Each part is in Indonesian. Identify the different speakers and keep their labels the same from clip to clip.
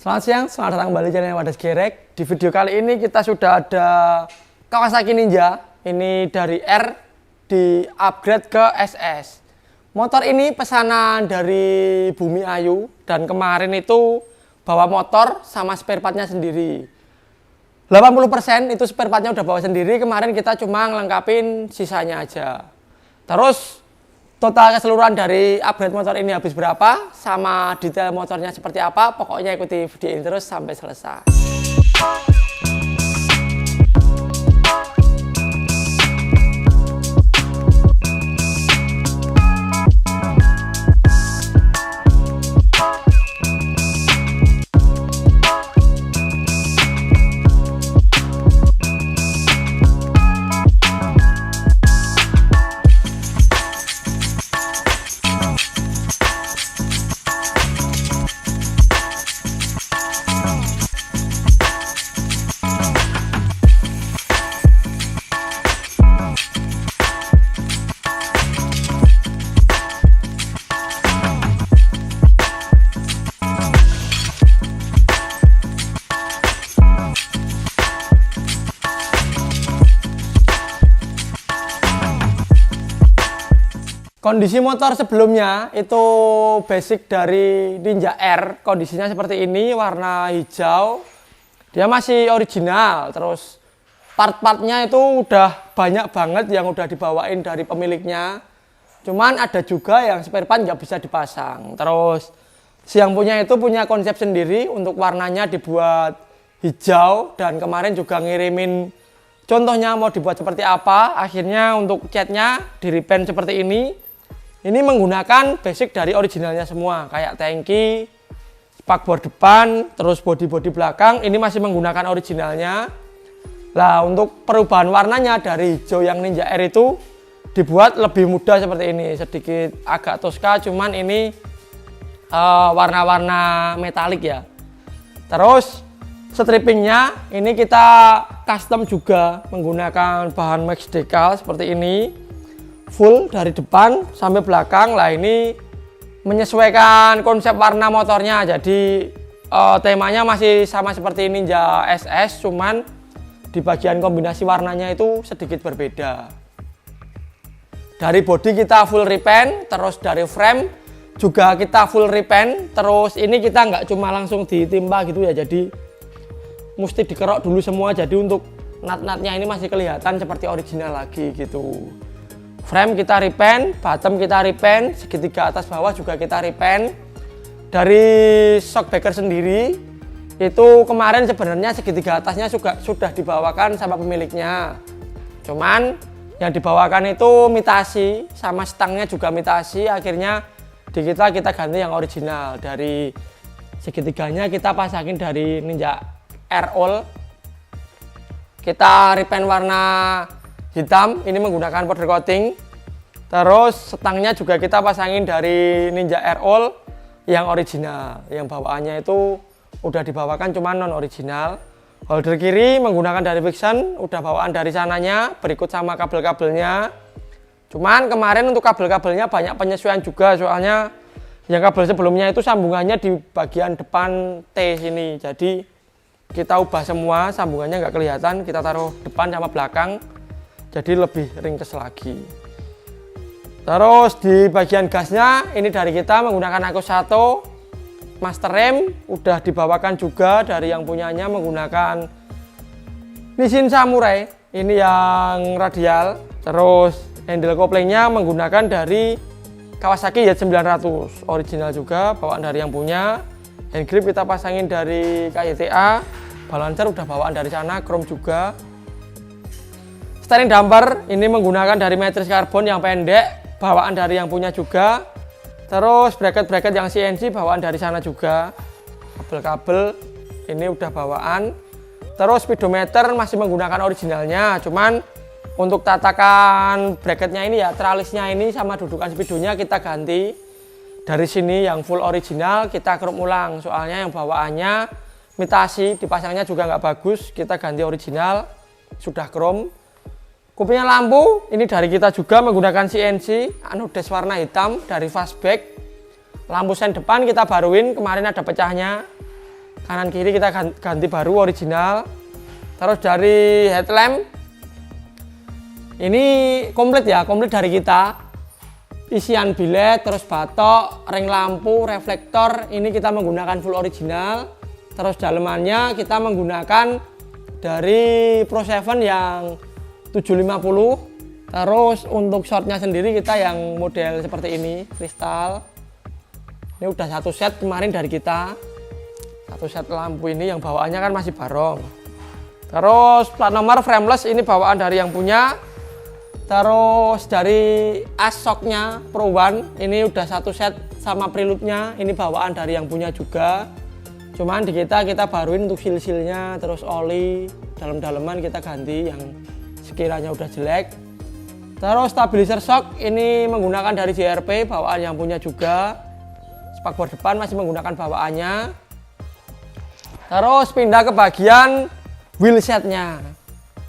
Speaker 1: Selamat siang, selamat datang kembali di channel Wadas Gerek. Di video kali ini kita sudah ada Kawasaki Ninja. Ini dari R di upgrade ke SS. Motor ini pesanan dari Bumi Ayu dan kemarin itu bawa motor sama spare partnya sendiri. 80% itu spare partnya udah bawa sendiri. Kemarin kita cuma ngelengkapin sisanya aja. Terus total keseluruhan dari upgrade motor ini habis berapa, sama detail motornya seperti apa, pokoknya ikuti video ini terus sampai selesai. Kondisi motor sebelumnya itu basic dari Ninja R, kondisinya seperti ini, warna hijau. Dia masih original, terus part-partnya itu udah banyak banget yang udah dibawain dari pemiliknya. Cuman ada juga yang spare part nggak bisa dipasang. Terus si yang punya itu punya konsep sendiri untuk warnanya dibuat hijau, dan kemarin juga ngirimin contohnya mau dibuat seperti apa. Akhirnya untuk catnya di repaint seperti ini. Ini menggunakan basic dari originalnya semua, kayak tangki, spakbor depan, terus bodi-bodi belakang, ini masih menggunakan originalnya. Nah, untuk perubahan warnanya dari hijau yang Ninja R itu dibuat lebih mudah seperti ini, sedikit agak toska, cuman ini warna-warna metalik ya. Terus strippingnya ini kita custom juga menggunakan bahan Max Decal seperti ini. Full dari depan sampai belakang. Lah, ini menyesuaikan konsep warna motornya, jadi temanya masih sama seperti Ninja SS, cuman di bagian kombinasi warnanya itu sedikit berbeda. Dari bodi kita full repaint, terus dari frame juga kita full repaint. Terus ini kita nggak cuma langsung ditimpa gitu ya, jadi mesti dikerok dulu semua, jadi untuk nut-nutnya ini masih kelihatan seperti original lagi gitu. Frame kita repaint, bottom kita repaint, segitiga atas bawah juga kita repaint. Dari shockbreaker sendiri itu kemarin sebenarnya segitiga atasnya juga sudah dibawakan sama pemiliknya. Cuman yang dibawakan itu imitasi, sama stangnya juga imitasi. Akhirnya di kita ganti yang original. Dari segitiganya kita pasangin dari Ninja R All. Kita repaint warna hitam, ini menggunakan powder coating. Terus stangnya juga kita pasangin dari Ninja R All yang original, yang bawaannya itu udah dibawakan cuma non original. Holder kiri menggunakan dari Vixen, udah bawaan dari sananya, berikut sama kabel-kabelnya. Cuman kemarin untuk kabel-kabelnya banyak penyesuaian juga, soalnya yang kabel sebelumnya itu sambungannya di bagian depan T sini, jadi kita ubah semua, sambungannya nggak kelihatan, kita taruh depan sama belakang, jadi lebih ringkes lagi. Terus di bagian gasnya ini dari kita menggunakan Akkus 1. Master rem udah dibawakan juga dari yang punyanya menggunakan Nissin Samurai, ini yang radial. Terus handle koplingnya menggunakan dari Kawasaki Z900, original juga, bawaan dari yang punya. Hand grip kita pasangin dari KYTA, balancer udah bawaan dari sana, chrome juga. Steering damper ini menggunakan dari matriks karbon yang pendek, bawaan dari yang punya juga. Terus bracket-bracket yang CNC bawaan dari sana juga. Kabel-kabel ini udah bawaan. Terus speedometer masih menggunakan originalnya, cuman untuk tatakan bracketnya ini ya, tralisnya ini sama dudukan speedonya kita ganti. Dari sini yang full original kita chrome ulang, soalnya yang bawaannya imitasi, dipasangnya juga nggak bagus, kita ganti original, sudah chrome. Kupingnya lampu ini dari kita juga menggunakan CNC, anodes warna hitam dari fastback. Lampu sen depan kita baruin, kemarin ada pecahnya. kanan kiri kita ganti baru original. Terus dari headlamp ini komplit ya, komplit dari kita. Isian bilet, terus batok, ring lampu, reflektor ini kita menggunakan full original. Terus dalemannya kita menggunakan dari Pro7 yang 750. Terus untuk shortnya sendiri kita yang model seperti ini, kristal. Ini udah satu set kemarin dari kita. Satu set lampu ini yang bawaannya kan masih barong. Terus plat nomor frameless ini bawaan dari yang punya. Terus dari as shocknya Pro1 ini udah satu set sama prelude-nya, ini bawaan dari yang punya juga. Cuman di kita baruin untuk seal-sealnya, terus oli, dalam-daleman kita ganti yang sekiranya udah jelek. Terus stabilizer shock ini menggunakan dari JRP, bawaan yang punya juga. Spakbor depan masih menggunakan bawaannya. Terus pindah ke bagian wheelsetnya.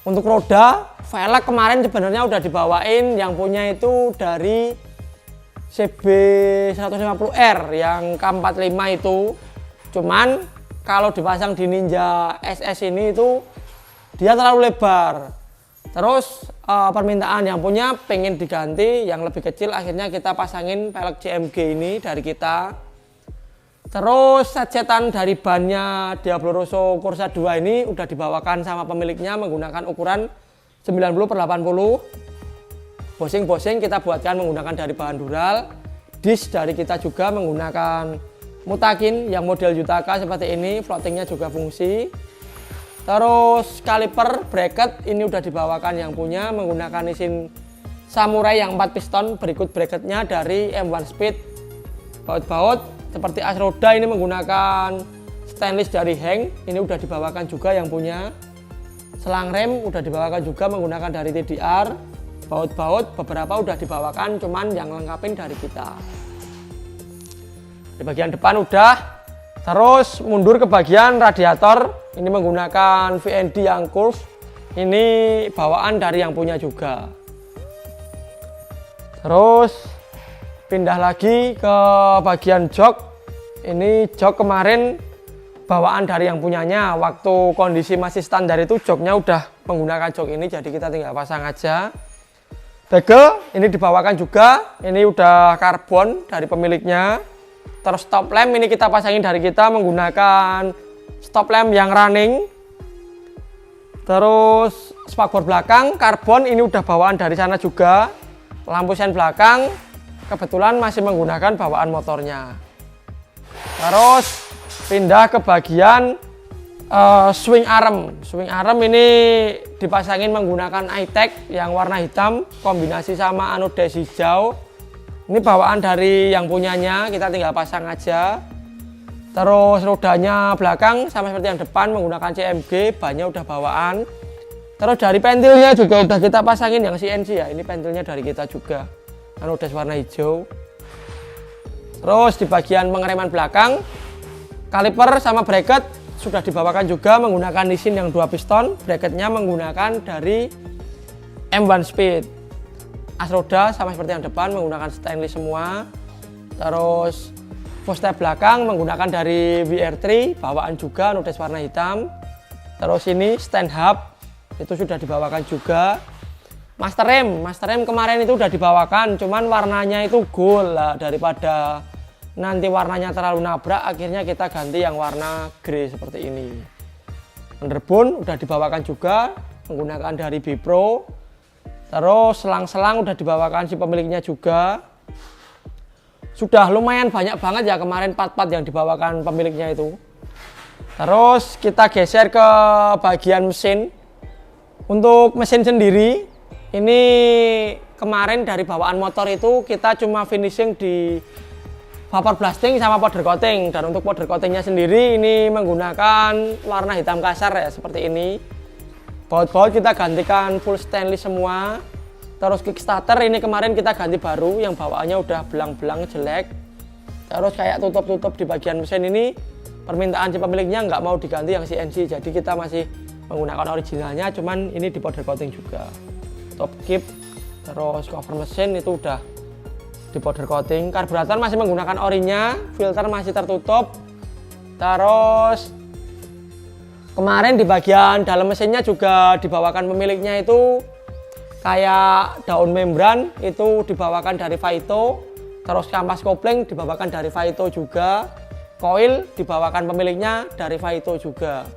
Speaker 1: Untuk roda, velg kemarin sebenarnya udah dibawain, yang punya itu dari CB150R yang K45 itu. Cuman kalau dipasang di Ninja SS ini itu dia terlalu lebar. Terus permintaan yang punya pengen diganti yang lebih kecil, akhirnya kita pasangin velg CMG ini dari kita. Terus set-setan dari bannya Diablo Rosso Corsa 2 ini udah dibawakan sama pemiliknya menggunakan ukuran 90/80. Bosing kita buatkan menggunakan dari bahan dural. Disk dari kita juga menggunakan Mutakin yang model Yutaka seperti ini, floatingnya juga fungsi. Terus kaliper bracket ini udah dibawakan yang punya menggunakan mesin Samurai yang 4 piston. Berikut bracketnya dari M1 Speed. Baut-baut seperti as roda ini menggunakan stainless dari Heng, ini udah dibawakan juga yang punya. Selang rem udah dibawakan juga menggunakan dari TDR. Baut-baut beberapa udah dibawakan, cuman yang lengkapin dari kita. Di bagian depan udah. Terus mundur ke bagian radiator, ini menggunakan VND yang curve. Ini bawaan dari yang punya juga. Terus pindah lagi ke bagian jok. Ini jok kemarin bawaan dari yang punyanya. Waktu kondisi masih standar itu joknya udah menggunakan jok ini, jadi kita tinggal pasang aja. Bagel ini dibawakan juga. Ini udah karbon dari pemiliknya. Terus stop lamp ini kita pasangin dari kita menggunakan stop lamp yang running. Terus spakbor belakang karbon ini udah bawaan dari sana juga. Lampu sen belakang kebetulan masih menggunakan bawaan motornya. Terus pindah ke bagian swing arm. Swing arm ini dipasangin menggunakan iTech yang warna hitam kombinasi sama anodes hijau. Ini bawaan dari yang punyanya, kita tinggal pasang aja. Terus rodanya belakang sama seperti yang depan menggunakan CMG, bannya udah bawaan. Terus dari pentilnya juga udah kita pasangin yang CNC ya. Ini pentilnya dari kita juga, anodes warna hijau. Terus di bagian pengereman belakang, kaliper sama bracket sudah dibawakan juga menggunakan Nissin yang 2 piston. Bracketnya menggunakan dari M1 Speed. As roda sama seperti yang depan menggunakan stainless semua. Terus footstep belakang menggunakan dari VR3, bawaan juga anodes warna hitam. Terus ini stand hub itu sudah dibawakan juga. Master rem kemarin itu udah dibawakan, cuman warnanya itu gold lah, daripada nanti warnanya terlalu nabrak, akhirnya kita ganti yang warna grey seperti ini. Underbone udah dibawakan juga menggunakan dari Bipro. Terus selang-selang udah dibawakan si pemiliknya juga. Sudah lumayan banyak banget ya kemarin part-part yang dibawakan pemiliknya itu. Terus kita geser ke bagian mesin. Untuk mesin sendiri ini kemarin dari bawaan motor itu kita cuma finishing di vapor blasting sama powder coating. Dan untuk powder coatingnya sendiri ini menggunakan warna hitam kasar ya seperti ini. Baut-baut kita gantikan full stainless semua. Terus kickstarter ini kemarin kita ganti baru yang bawaannya udah belang-belang jelek. Terus kayak tutup-tutup di bagian mesin ini permintaan si pemiliknya nggak mau diganti yang CNC, jadi kita masih menggunakan originalnya, cuman ini di powder coating juga. Top keep, terus cover mesin itu udah di powder coating. Karburator masih menggunakan orinya, filter masih tertutup. Terus Kemarin di bagian dalam mesinnya juga dibawakan pemiliknya itu kayak daun membran itu dibawakan dari Vaito, terus kampas kopling dibawakan dari Vaito juga, koil dibawakan pemiliknya dari Vaito juga.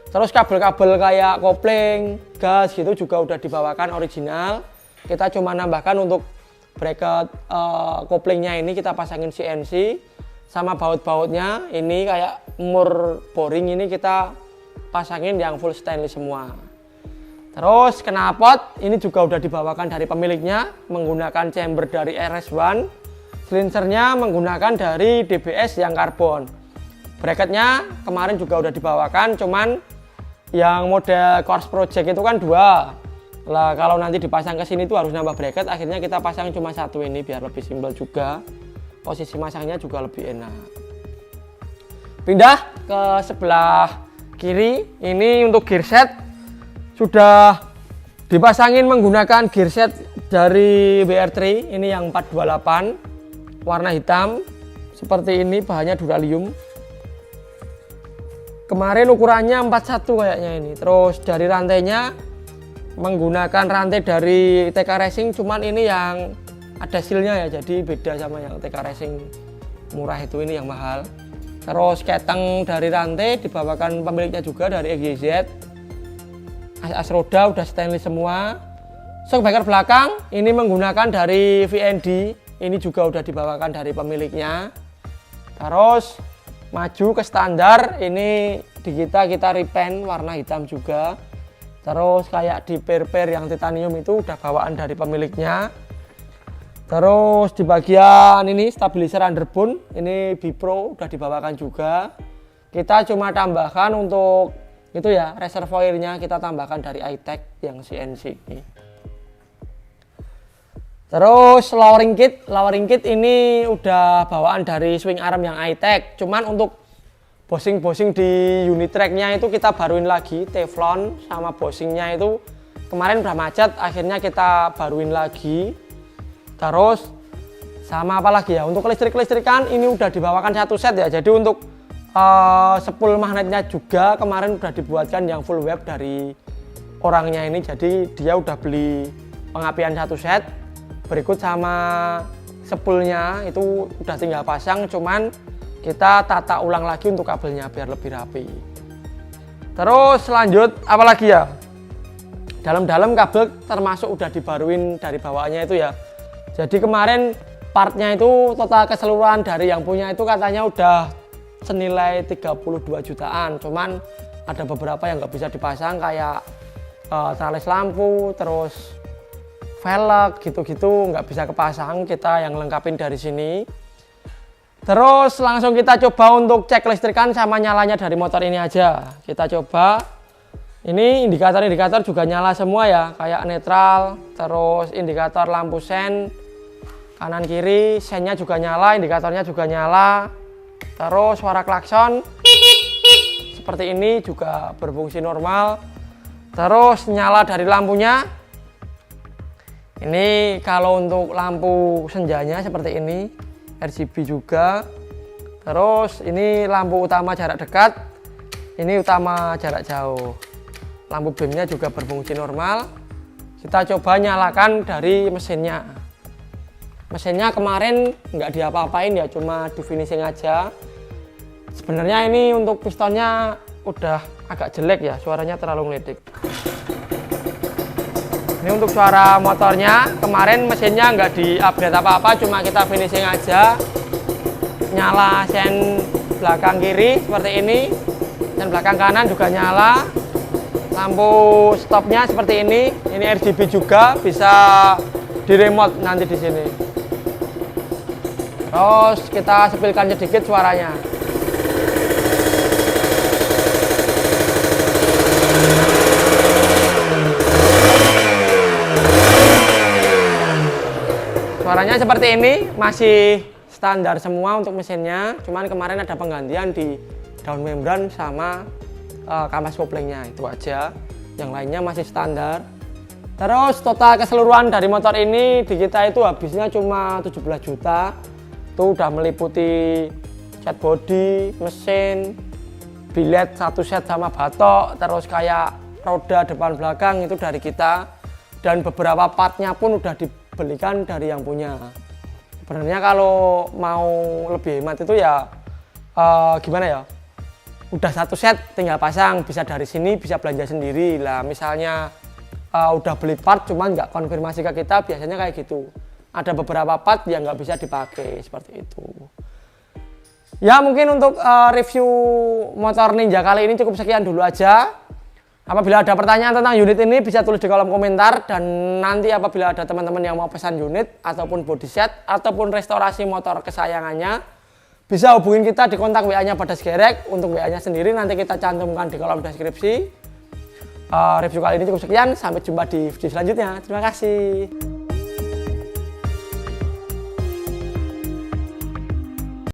Speaker 1: Terus kabel-kabel kayak kopling, gas gitu juga udah dibawakan original. Kita cuma nambahkan untuk bracket koplingnya ini kita pasangin CNC, sama baut-bautnya ini kayak mur boring ini kita pasangin yang full stainless semua. Terus knalpot ini juga udah dibawakan dari pemiliknya menggunakan chamber dari RS1, silinsernya menggunakan dari DBS yang karbon. Bracketnya kemarin juga udah dibawakan, cuman yang model Course Project itu kan 2. Lah kalau nanti dipasang ke sini tuh harus nambah bracket, akhirnya kita pasang cuma 1 ini biar lebih simpel juga. Posisi masangnya juga lebih enak. Pindah ke sebelah kiri, ini untuk gearset sudah dipasangin menggunakan gearset dari BR3, ini yang 428 warna hitam seperti ini, bahannya duralium. Kemarin ukurannya 41 kayaknya ini. Terus dari rantainya menggunakan rantai dari TK Racing, cuman ini yang ada sealnya ya, jadi beda sama yang TK Racing murah itu, ini yang mahal. Terus keteng dari rantai dibawakan pemiliknya juga dari XYZ. As roda udah stainless semua. Shockbreaker belakang ini menggunakan dari VND, ini juga udah dibawakan dari pemiliknya. Terus maju ke standar, ini di kita repaint warna hitam juga. Terus kayak di per yang titanium itu udah bawaan dari pemiliknya. Terus di bagian ini stabilizer underbone ini Bipro udah dibawakan juga. Kita cuma tambahkan untuk itu ya, reservoirnya kita tambahkan dari iTech yang CNC ini. Terus lowering kit ini udah bawaan dari swing arm yang iTech. Cuman untuk bosing di unit tracknya itu kita baruin lagi teflon, sama bosingnya itu kemarin udah macet, akhirnya kita baruin lagi. Terus sama apa lagi ya, untuk listrik-listrikan ini udah dibawakan 1 set ya. Jadi untuk spool magnetnya juga kemarin udah dibuatkan yang full web dari orangnya ini. Jadi dia udah beli pengapian 1 set. Berikut sama spoolnya itu udah tinggal pasang, cuman kita tata ulang lagi untuk kabelnya biar lebih rapi. Terus lanjut apa lagi ya, dalam kabel termasuk udah dibaruin dari bawaannya itu ya. Jadi kemarin partnya itu total keseluruhan dari yang punya itu katanya udah senilai 32 jutaan. Cuman ada beberapa yang nggak bisa dipasang kayak tralis lampu, terus velg gitu-gitu nggak bisa kepasang, kita yang lengkapin dari sini. Terus langsung kita coba untuk cek listrikan sama nyalanya dari motor ini aja. Kita coba. Ini indikator juga nyala semua ya, kayak netral, terus indikator lampu sen kanan kiri, sennya juga nyala, indikatornya juga nyala. Terus suara klakson seperti ini juga berfungsi normal. Terus nyala dari lampunya. Ini kalau untuk lampu senjanya seperti ini, RGB juga. Terus ini lampu utama jarak dekat, ini utama jarak jauh. Lampu beamnya juga berfungsi normal. Kita coba nyalakan dari mesinnya. Mesinnya kemarin nggak diapa-apain ya, cuma di finishing aja. Sebenarnya ini untuk pistonnya udah agak jelek ya, suaranya terlalu ngeledik. Ini untuk suara motornya, kemarin mesinnya nggak di-upgrade apa-apa, cuma kita finishing aja. Nyala sen belakang kiri seperti ini, dan belakang kanan juga nyala. Lampu stopnya seperti ini RGB juga, bisa di remote nanti di sini. Terus kita sepilkan sedikit suaranya. Suaranya seperti ini, masih standar semua untuk mesinnya. Cuman kemarin ada penggantian di daun membran sama kampas koplingnya, itu aja. Yang lainnya masih standar. Terus total keseluruhan dari motor ini di kita itu habisnya cuma 17 juta. Itu udah meliputi cat body, mesin, bilet satu set sama batok, terus kayak roda depan belakang itu dari kita, dan beberapa partnya pun udah dibelikan dari yang punya. Sebenarnya kalau mau lebih hemat itu ya gimana ya, udah satu set tinggal pasang, bisa dari sini bisa belanja sendiri lah. Misalnya udah beli part cuman nggak konfirmasi ke kita, biasanya kayak gitu. Ada beberapa part yang nggak bisa dipakai seperti itu. Ya mungkin untuk review motor Ninja kali ini cukup sekian dulu aja. Apabila ada pertanyaan tentang unit ini bisa tulis di kolom komentar, dan nanti apabila ada teman-teman yang mau pesan unit ataupun body set ataupun restorasi motor kesayangannya, bisa hubungin kita di kontak WA-nya Badas Gerek. Untuk WA-nya sendiri nanti kita cantumkan di kolom deskripsi. Review kali ini cukup sekian, sampai jumpa di video selanjutnya. Terima kasih.